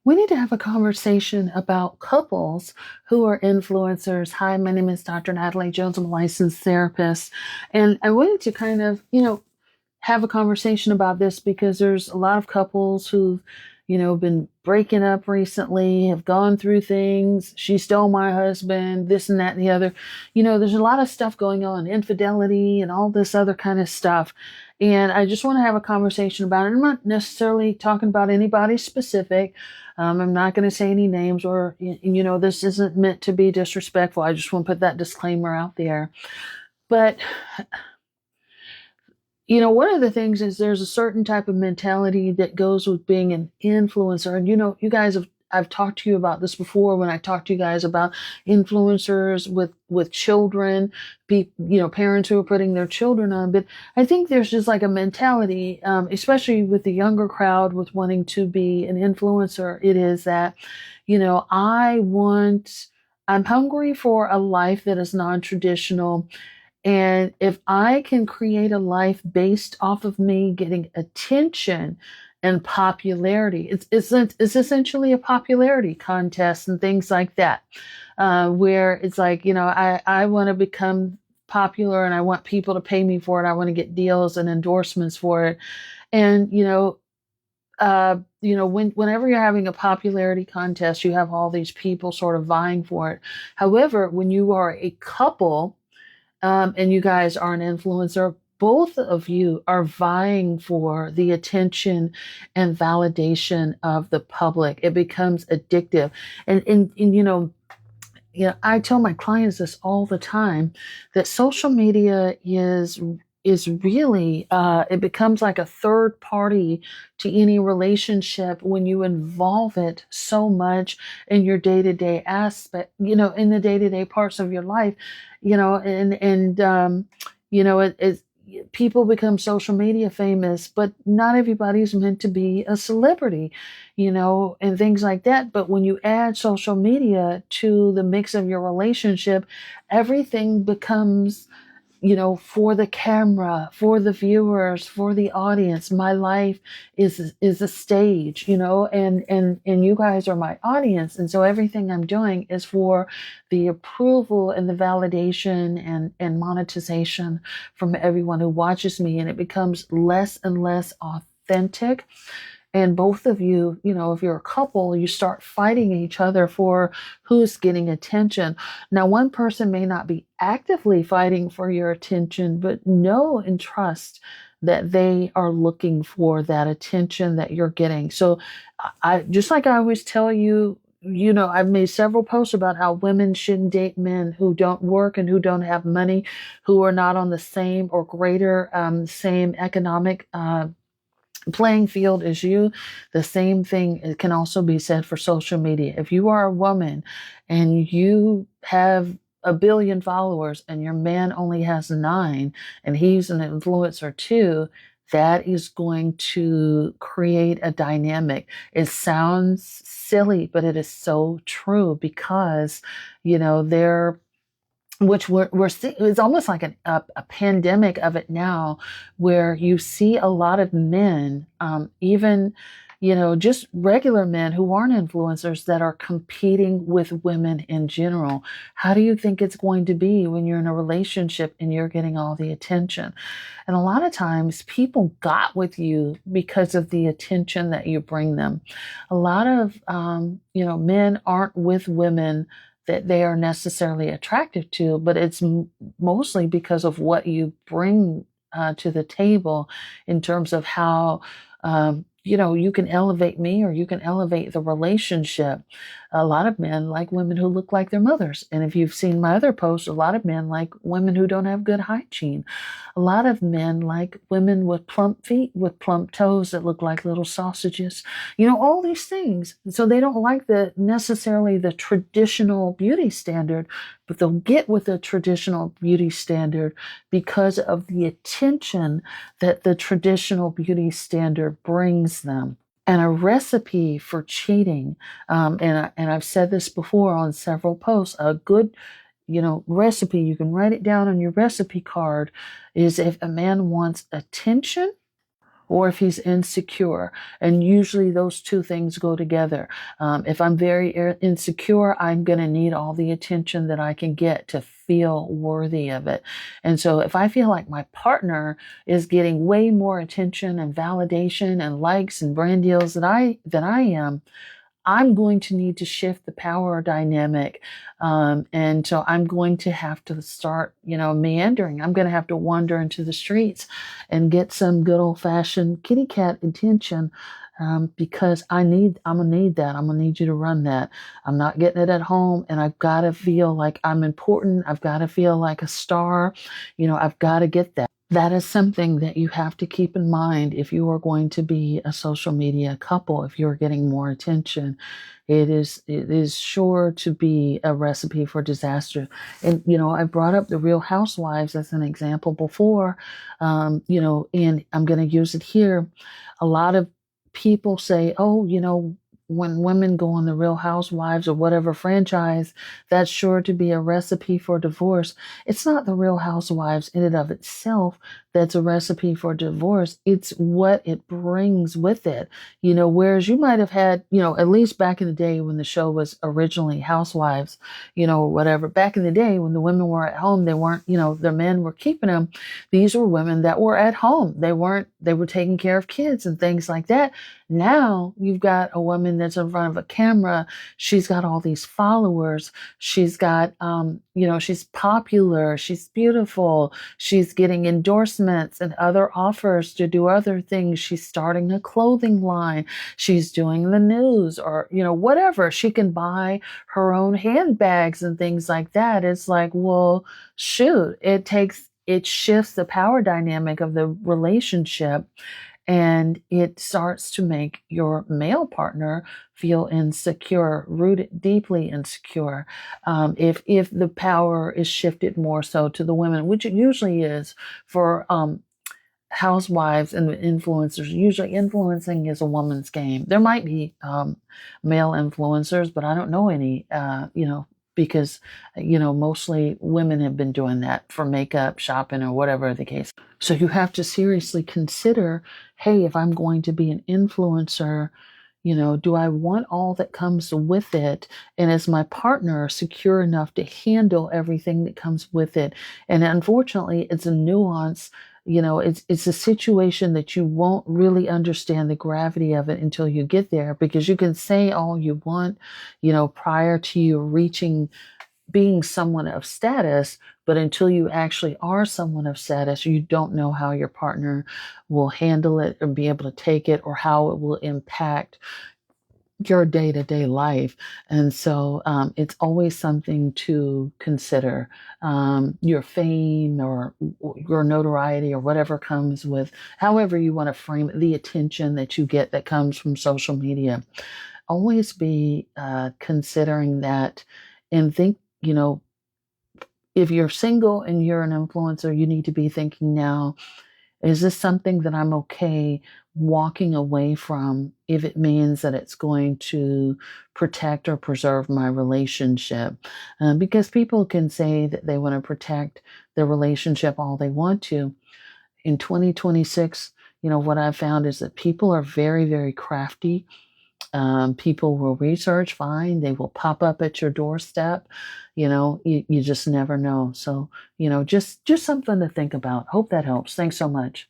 We need to have a conversation about couples who are influencers. Hi, my name is Dr. Natalie Jones. I'm a licensed therapist. And I wanted to kind of, have a conversation about this because there's a lot of couples who've, been breaking up recently, have gone through things. She stole my husband, this and that and the other. There's a lot of stuff going on, infidelity and all this other kind of stuff. And I just want to have a conversation about it. I'm not necessarily talking about anybody specific. I'm not going to say any names or, this isn't meant to be disrespectful. I just want to put that disclaimer out there. But one of the things is there's a certain type of mentality that goes with being an influencer. And, you guys I've talked to you about this before when I talked to you guys about influencers with children, parents who are putting their children on. But I think there's just like a mentality, especially with the younger crowd with wanting to be an influencer. It is that, I'm hungry for a life that is non-traditional. And if I can create a life based off of me getting attention and popularity, it's essentially a popularity contest and things like that, where it's like, I want to become popular and I want people to pay me for it. I want to get deals and endorsements for it. And, whenever you're having a popularity contest, you have all these people sort of vying for it. However, when you are a couple, and you guys are an influencer, both of you are vying for the attention and validation of the public. It becomes addictive. And I tell my clients this all the time, that social media is really, it becomes like a third party to any relationship when you involve it so much in your day-to-day aspect, in the day-to-day parts of your life, it's people become social media famous, but not everybody's meant to be a celebrity, and things like that. But when you add social media to the mix of your relationship, everything becomes, for the camera, for the viewers, for the audience. My life is a stage, and you guys are my audience. And so everything I'm doing is for the approval and the validation and monetization from everyone who watches me. And it becomes less and less authentic. And both of you, if you're a couple, you start fighting each other for who's getting attention. Now, one person may not be actively fighting for your attention, but know and trust that they are looking for that attention that you're getting. So I just like I always tell you, I've made several posts about how women shouldn't date men who don't work and who don't have money, who are not on the same or greater same economic playing field as you. The same thing can also be said for social media. If you are a woman and you have a billion followers and your man only has 9 and he's an influencer too, that is going to create a dynamic. It sounds silly, but it is so true because, they're which we're seeing. It's almost like a pandemic of it now, where you see a lot of men, even, just regular men who aren't influencers, that are competing with women in general. How do you think it's going to be when you're in a relationship and you're getting all the attention? And a lot of times people got with you because of the attention that you bring them. A lot of, men aren't with women that they are necessarily attracted to, but it's mostly because of what you bring to the table in terms of how, you can elevate me or you can elevate the relationship. A lot of men like women who look like their mothers. And if you've seen my other posts, a lot of men like women who don't have good hygiene. A lot of men like women with plump feet, with plump toes that look like little sausages, all these things. So they don't like necessarily the traditional beauty standard, but they'll get with the traditional beauty standard because of the attention that the traditional beauty standard brings them. And a recipe for cheating, and I've said this before on several posts, a good, recipe, you can write it down on your recipe card, is if a man wants attention or if he's insecure. And usually those two things go together. If I'm very insecure, I'm going to need all the attention that I can get to feel worthy of it. And so if I feel like my partner is getting way more attention and validation and likes and brand deals than I am, I'm going to need to shift the power dynamic. And so I'm going to have to start, meandering. I'm going to have to wander into the streets and get some good old fashioned kitty cat attention. Because I'm gonna need that. I'm gonna need you to run that. I'm not getting it at home, and I've got to feel like I'm important. I've got to feel like a star. I've got to get that. That is something that you have to keep in mind if you are going to be a social media couple, if you're getting more attention. It is sure to be a recipe for disaster. And I brought up the Real Housewives as an example before, and I'm going to use it here. A lot of people say, oh, when women go on the Real Housewives or whatever franchise, that's sure to be a recipe for divorce. It's not the Real Housewives in and of itself that's a recipe for divorce. It's what it brings with it. Whereas you might have had, at least back in the day when the show was originally Housewives, whatever, back in the day when the women were at home, they weren't, their men were keeping them. These were women that were at home. They were taking care of kids and things like that. Now you've got a woman that's in front of a camera. She's got all these followers. She's got, she's popular. She's beautiful. She's getting endorsements and other offers to do other things. She's starting a clothing line. She's doing the news or, whatever. She can buy her own handbags and things like that. It's like, well, shoot, it shifts the power dynamic of the relationship, and it starts to make your male partner feel insecure, rooted deeply insecure. If the power is shifted more so to the women, which it usually is for housewives and influencers, usually influencing is a woman's game. There might be male influencers, but I don't know any, because, mostly women have been doing that for makeup, shopping, or whatever the case. So you have to seriously consider, hey, if I'm going to be an influencer, do I want all that comes with it? And is my partner secure enough to handle everything that comes with it? And unfortunately, it's a nuance. It's a situation that you won't really understand the gravity of it until you get there, because you can say all you want, prior to you reaching being someone of status, but until you actually are someone of status, you don't know how your partner will handle it or be able to take it, or how it will impact your day-to-day life. And so it's always something to consider. Your fame or your notoriety or whatever comes with, however you want to frame it, the attention that you get that comes from social media. Always be considering that, and think, if you're single and you're an influencer, you need to be thinking now, is this something that I'm okay walking away from if it means that it's going to protect or preserve my relationship? Because people can say that they want to protect their relationship all they want to. In 2026, what I've found is that people are very, very crafty. People will research, fine, they will pop up at your doorstep. You just never know. So, just something to think about. Hope that helps. Thanks so much.